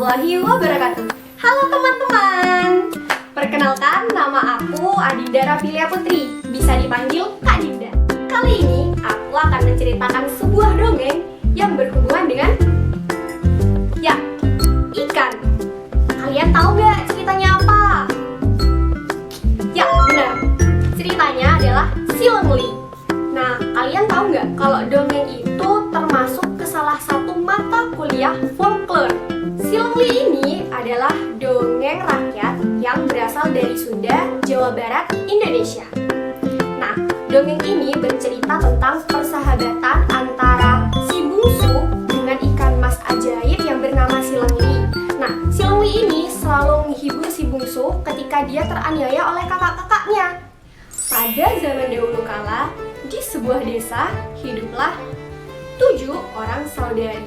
warahmatullahi wabarakatuh. Halo teman-teman, perkenalkan nama aku Adinda Rafilia Putri, bisa dipanggil Kak Dinda. Kali ini aku akan menceritakan sebuah dongeng yang berhubungan dengan ikan. Kalian tahu nggak ceritanya apa? Ya, benar. Ceritanya adalah Si Lengli. Nah, kalian tahu nggak kalau dongeng itu termasuk ke salah satu mata kuliah folklore? Si Lengli ini adalah dongeng rakyat yang berasal dari Sunda, Jawa Barat, Indonesia. Nah, dongeng ini bercerita tentang persahabatan antara si bungsu dengan ikan mas ajaib yang bernama Si Lengli. Nah, Si Lengli ini selalu menghibur si bungsu ketika dia teraniaya oleh kakak-kakaknya. Pada zaman dahulu kala, di sebuah desa hiduplah 7 orang saudari.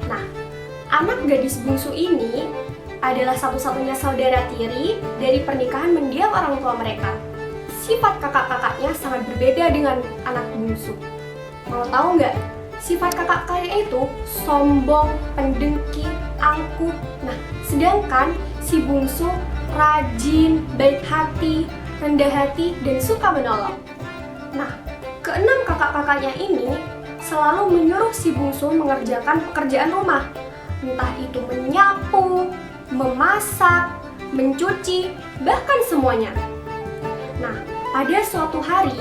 Nah, anak gadis bungsu ini adalah satu-satunya saudara tiri dari pernikahan mendiang orang tua mereka. Sifat kakak-kakaknya sangat berbeda dengan anak bungsu. Mau tahu nggak? Sifat kakak-kakaknya itu sombong, pendengki, angkuh. Nah, sedangkan si bungsu rajin, baik hati, rendah hati, dan suka menolong. Nah, keenam kakak-kakaknya ini selalu menyuruh si bungsu mengerjakan pekerjaan rumah. Entah itu menyapu, memasak, mencuci, bahkan semuanya. Nah, pada suatu hari,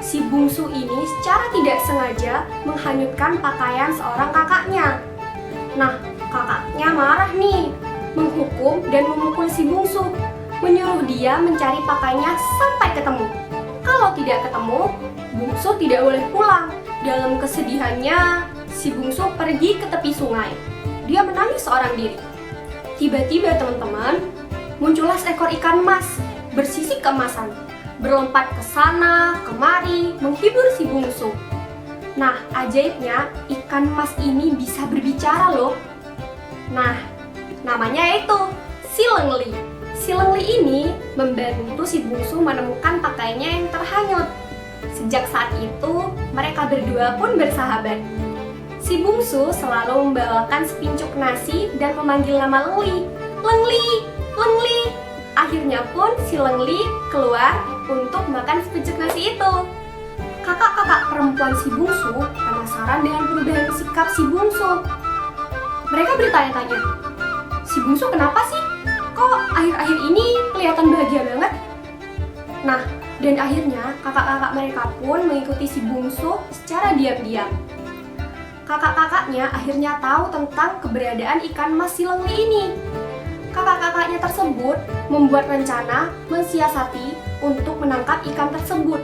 si bungsu ini secara tidak sengaja menghanyutkan pakaian seorang kakaknya. Nah, kakaknya marah nih, menghukum dan memukul si bungsu, menyuruh dia mencari pakaiannya sampai ketemu. Kalau tidak ketemu, bungsu tidak boleh pulang. Dalam kesedihannya, si bungsu pergi ke tepi sungai. Dia menangis seorang diri. Tiba-tiba teman-teman, muncullah seekor ikan mas bersisik keemasan, berlompat ke sana, kemari, menghibur si bungsu. Nah, ajaibnya ikan mas ini bisa berbicara loh. Nah, namanya itu Si Lengli. Si Lengli ini membantu si bungsu menemukan pakaiannya yang terhanyut. Sejak saat itu, mereka berdua pun bersahabat. Si bungsu selalu membawakan sepincuk nasi dan memanggil nama Lengli. Lengli, Lengli. Akhirnya pun si Lengli keluar untuk makan sepincuk nasi itu. Kakak-kakak perempuan si bungsu penasaran dengan perubahan sikap si bungsu. Mereka bertanya-tanya, si bungsu kenapa sih? Kok akhir-akhir ini kelihatan bahagia banget? Nah, dan akhirnya kakak-kakak mereka pun mengikuti si bungsu secara diam-diam. Kakak-kakaknya akhirnya tahu tentang keberadaan ikan mas Si Lengli ini. Kakak-kakaknya tersebut membuat rencana mensiasati untuk menangkap ikan tersebut.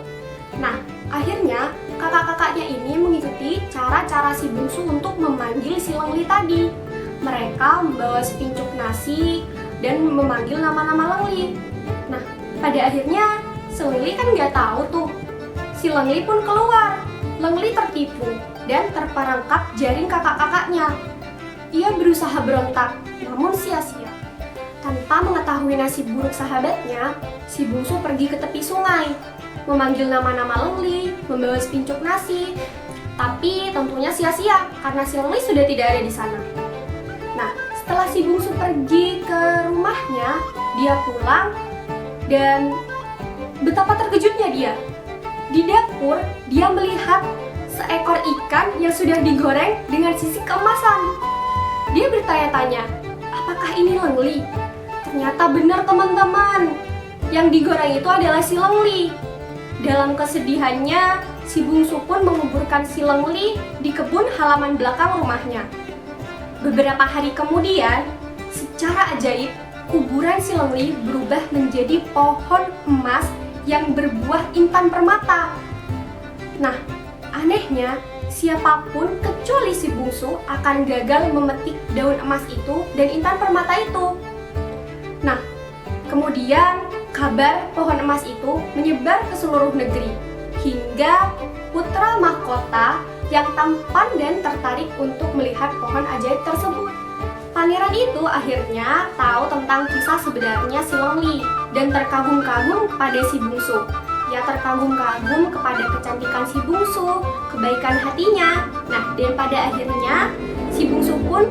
Nah, akhirnya kakak-kakaknya ini mengikuti cara-cara si bungsu untuk memanggil Si Lengli tadi. Mereka membawa sepincuk nasi dan memanggil nama-nama Lengli. Nah, pada akhirnya Si Lengli kan nggak tahu tuh. Si Lengli pun keluar. Lengli tertipu dan terperangkap jaring kakak-kakaknya. Ia berusaha berontak, namun sia-sia. Tanpa mengetahui nasib buruk sahabatnya, si bungsu pergi ke tepi sungai, memanggil nama-nama Lengli, membawa sepincuk nasi. Tapi tentunya sia-sia karena si Lengli sudah tidak ada di sana. Nah, setelah si bungsu pergi ke rumahnya, dia pulang dan betapa terkejutnya dia. Di dapur, dia melihat seekor ikan yang sudah digoreng dengan sisik keemasan. Dia bertanya-tanya, apakah ini Lengli? Ternyata benar teman-teman, yang digoreng itu adalah Si Lengli. Dalam kesedihannya, si bungsu pun menguburkan Si Lengli di kebun halaman belakang rumahnya. Beberapa hari kemudian, secara ajaib, kuburan Si Lengli berubah menjadi pohon emas yang berbuah intan permata. Nah, anehnya, siapapun kecuali si bungsu akan gagal memetik daun emas itu dan intan permata itu. Nah, kemudian kabar pohon emas itu menyebar ke seluruh negeri, hingga putra mahkota yang tampan dan tertarik untuk melihat pohon ajaib tersebut. Pangeran itu akhirnya tahu tentang kisah sebenarnya Si Lengli dan terkagum-kagum pada si bungsu. Ia terkagum-kagum kepada kecantikan si bungsu, kebaikan hatinya. Nah, dan pada akhirnya si bungsu pun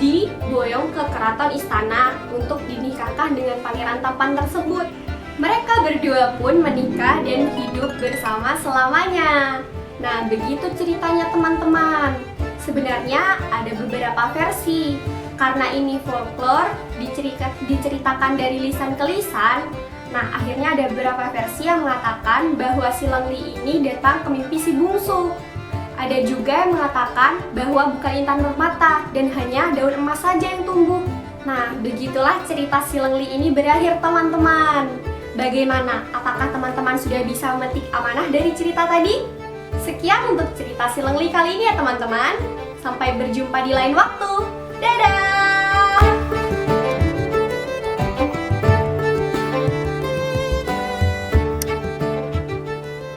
diboyong ke keraton istana untuk dinikahkan dengan pangeran tampan tersebut. Mereka berdua pun menikah dan hidup bersama selamanya. Nah, begitu ceritanya teman-teman. Sebenarnya ada beberapa versi. Karena ini folklore, diceritakan dari lisan ke lisan. Nah, akhirnya ada beberapa versi yang mengatakan bahwa si Lengli ini datang ke mimpi si bungsu. Ada juga yang mengatakan bahwa bukan intan permata dan hanya daun emas saja yang tumbuh. Nah, begitulah cerita si Lengli ini berakhir teman-teman. Bagaimana? Apakah teman-teman sudah bisa memetik amanah dari cerita tadi? Sekian untuk cerita si Lengli kali ini ya teman-teman. Sampai berjumpa di lain waktu. Dadah!